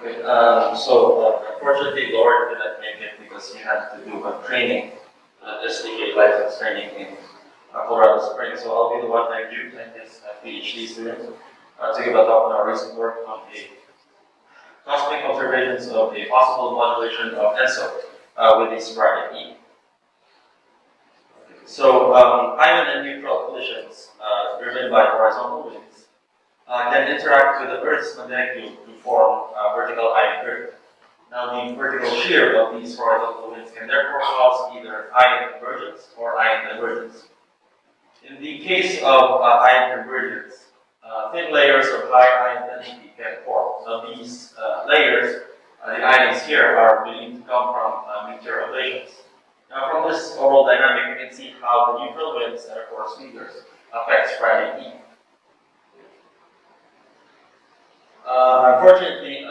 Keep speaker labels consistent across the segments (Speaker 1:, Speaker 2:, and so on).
Speaker 1: Okay, unfortunately, Lord did not make it because he had to do a training, SDK license training in Colorado Springs. So I'll be the one thank you and his PhD student to give a talk on our recent work on the cosmic observations of a possible modulation of ENSO with the sporadic E. So ion and neutral collisions driven by horizontal winds can interact with the Earth's magnetic field to form vertical ion grid. Now, the vertical shear of these horizontal winds can therefore cause either ion convergence or ion divergence. In the case of ion convergence, thin layers of high ion density can form. So these layers, the ions here, are believed to come from meteor ablations. Now, from this overall dynamic, you can see how the neutral winds and, of course, meteors affect sporadic E. Unfortunately,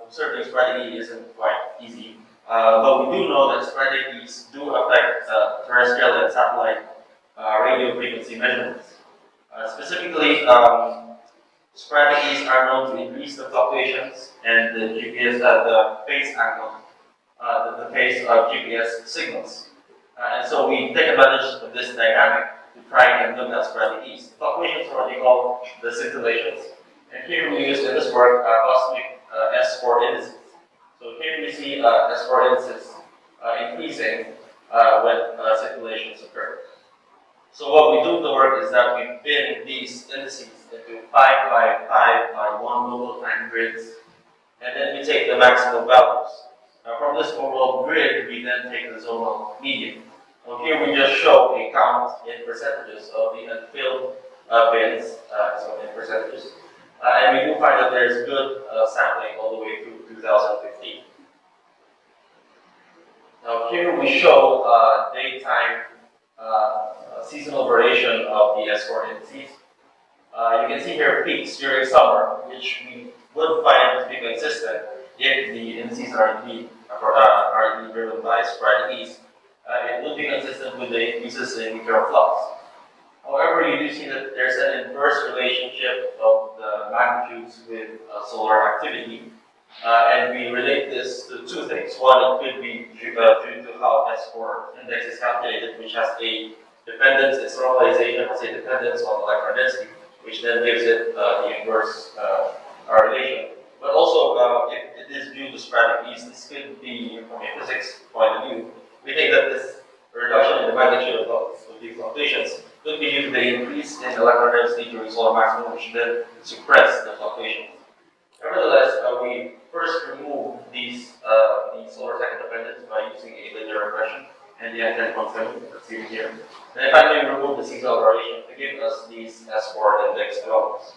Speaker 1: observing sporadic E isn't quite easy, but we do know that sporadic E's do affect terrestrial and satellite radio frequency measurements. Specifically, sporadic E's are known to increase the fluctuations and the GPS the phase angle, the phase of GPS signals. And so we take advantage of this dynamic to try and look at sporadic E's. Fluctuations are what they call the scintillations. And here we use in this work cosmic S4 indices. So here we see S4 indices increasing when scintillations occur. So what we do in the work is that we bin these indices into 5 by 5 by 1 local time grids, and then we take the maximum values. Now from this overall grid, we then take the zonal median. So here we just show a count in percentages of the unfilled bins, so in percentages. And we do find that there's good sampling all the way through 2015. Now here we show daytime seasonal variation of the S4 indices. You can see here peaks during summer, which we would find to be consistent if the indices are indeed driven by sporadic E's. It would be consistent with the increases in meteor flux. However, you do see that there's an inverse relationship of the magnitudes with solar activity, and we relate this to two things. One, it could be due to how S4 index is calculated, which has a dependence, its normalization has a dependence on electron density, which then gives it the inverse relation. But also, if it is due to sporadic E's, this could be, from a physics point of view, we think that this reduction in the magnitude of these fluctuations could be due to the increase in electron density during solar maximum, which then suppress the fluctuations. Nevertheless, we first remove these solar cycle dependence by using a linear regression and the N10 function that's seen here. And finally, remove the seasonal variation to give us these S4 index values.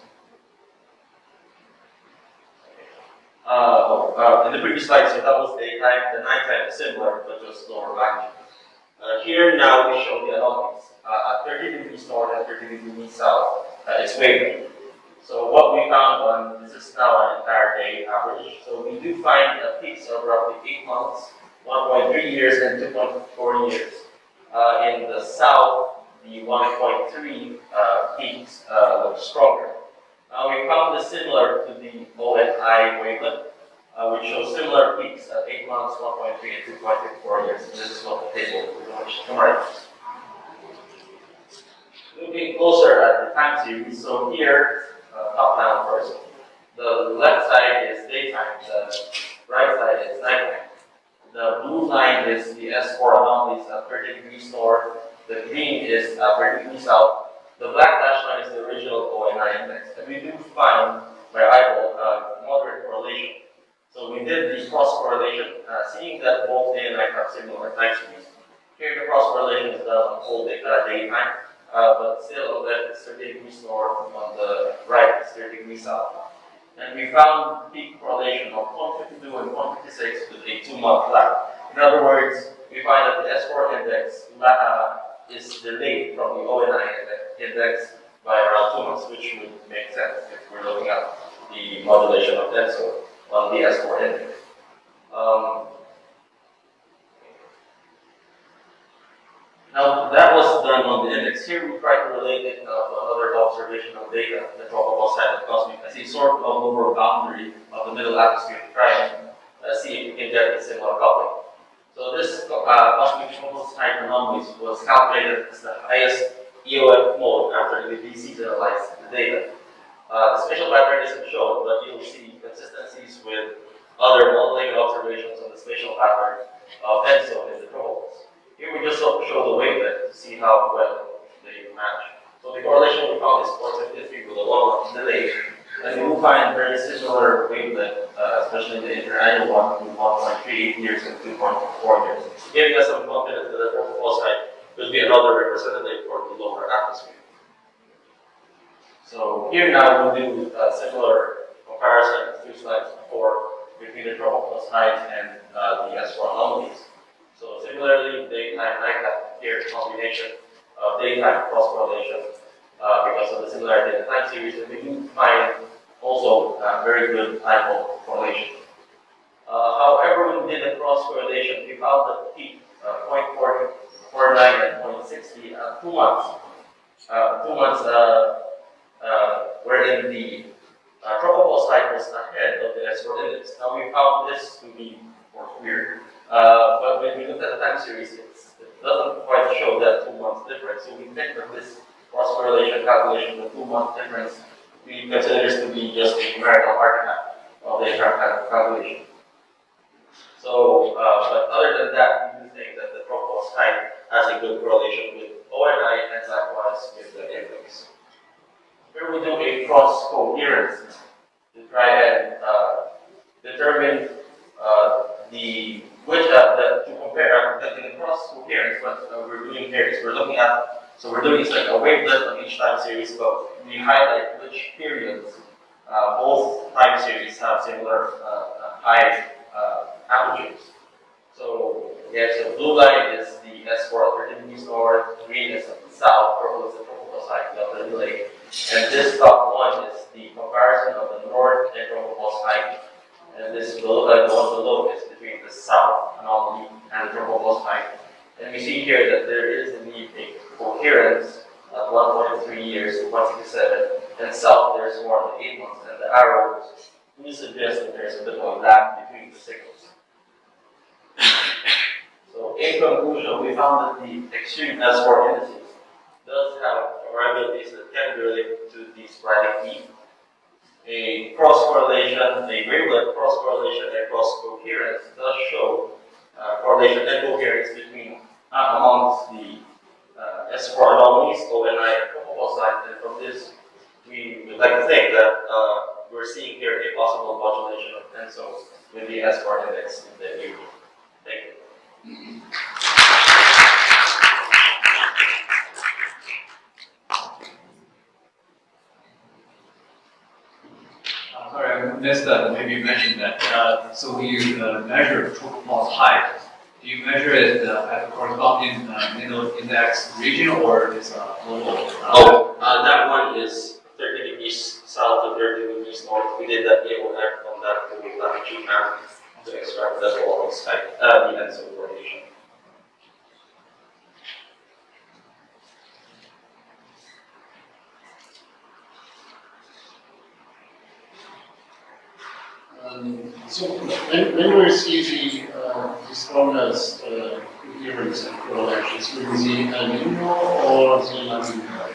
Speaker 1: In the previous slide, so that was daytime. The nighttime is similar, but just lower magnitude. Here now we show the anomalies. At 30 degrees north and 30 degrees south, it's wavering. So what we found this is now an entire day average. So we do find peaks of roughly 8 months, 1.3 years, and 2.4 years. In the south, the 1.3 peaks look stronger. We found this similar to the ONI wavelet, which shows similar peaks at 8 months, 1.3, and 2.4 years. This is what the table summarizes. Looking closer at the time series, so here, top down first, the left side is daytime, the right side is nighttime. The blue line is the S4 anomalies at 30 degrees north, the green is at 30 degrees south, the black dashed line is the original ONI index. And we do find, by eyeball, moderate correlation. So we did the cross correlation, seeing that both day and night have similar time series. Here the cross correlation is done on whole daytime, but still on the left is 30 degrees north, on the right is 30 degrees south. And we found peak correlation of 152 and 156 with a 2-month lag. In other words, we find that the S4 index is delayed from the ONI index by around 2 months, which would make sense if we're looking at the modulation of ENSO on the S4 index. Now, that was done on the index. Here, we try to relate it to another observational data, the tropical side of cosmic, as a sort of overall boundary of the middle atmosphere to try and see if we can get a similar coupling. So this cosmic tropical side anomalies was calculated as the highest EOF mode after we deseasonalized the data. The spatial pattern isn't shown, but you'll see consistencies with other modeling observations on the spatial pattern of ENSO in the tropicals. Here we just show the wavelength to see how well they match. So the correlation we found is 453 with a 1 month delay, and we will find very similar wavelength, especially the interannual one with 1.38 years and 2.4 years, giving us some confidence that the tropical side will be another representative for the lower atmosphere. So here now we'll do a similar comparison as 2 slides before between the tropical side and the S4 anomalies. So similarly, daytime, nighttime, here combination of daytime cross correlation because of the similarity in the time series, and we do find also very good hypo correlation. However, when we did the cross correlation, we found the peak 0.49 and 0.60 2 months. 2 months wherein the tropical side was ahead of the S4 index. Now we found this to be more weird. But when we looked at the time series, it doesn't quite show that 2 months difference. So we think that this cross correlation calculation, the 2 month difference, we consider this to be just a numerical artifact of the calculation. So, but other than that, we do think that the tropical side has a good correlation with ONI and likewise with the index. Here we do a cross coherence to try and determine to compare in the cross coherence. What we're doing here is we're looking at, so we're doing like a wavelength on each time series, but we highlight which periods both time series have similar high amplitudes. So again, so blue line is the S4 alternative north, green is the south, purple is the tropical side of the delay. And this top one is the comparison of the north and tropical side. And this below, the one below is between the south anomaly and the tropical side. And we see here that there is indeed a coherence at 1.3 years to 167, and south there's more than 8 months, and the arrows do suggest that there's a bit of a lag between the signals. So in conclusion, we found that the extreme S4 indices does have variabilities that can be related to the sporadic peak. A cross correlation, a wavelength cross correlation and cross coherence does show correlation and coherence between amongst the S4 anomalies, ONI and tropical side, and from this we would like to think that we're seeing here a possible modulation of ENSO with the S4 index in the UV. Thank you.
Speaker 2: Sorry, I missed that. Maybe you mentioned that. So you measure tropical height. Do you measure it at the corresponding middle index region, or is global?
Speaker 1: That one is 30 degrees south to 30 degrees north. We did that AOF from that to latitude map to extract the tropical side, the ENSO correlation.
Speaker 3: So when we see the strongest coherence and correlations, will we see El Nino or the La Nina?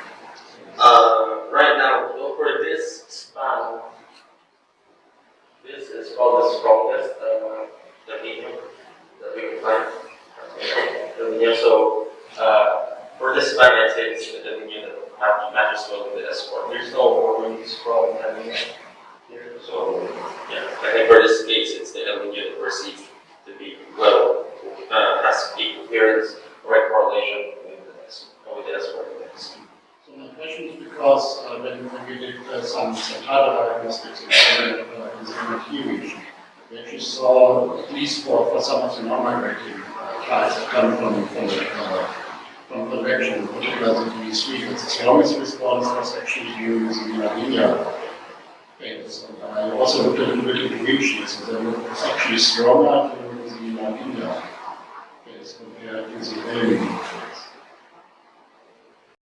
Speaker 1: Right now, for this span, this is called the strongest La Nina that we can find. So for this span, I'd say it's the La Nina that matches well with the S4. There's no really strong La Nina. So, yeah, I think for this case, it's the El Nino that we're seeing to be well, has a coherence, right correlation with the S4 index.
Speaker 3: So my question is because when we did some data diagnostics in the MIT region, we actually saw, at least for some of the non-migrating flights that come from convection, particularly the D3, the strongest response was actually during the La Nina. And I also looked at the green sheets, and they were actually stronger during the La Nina phase compared to the El Nino.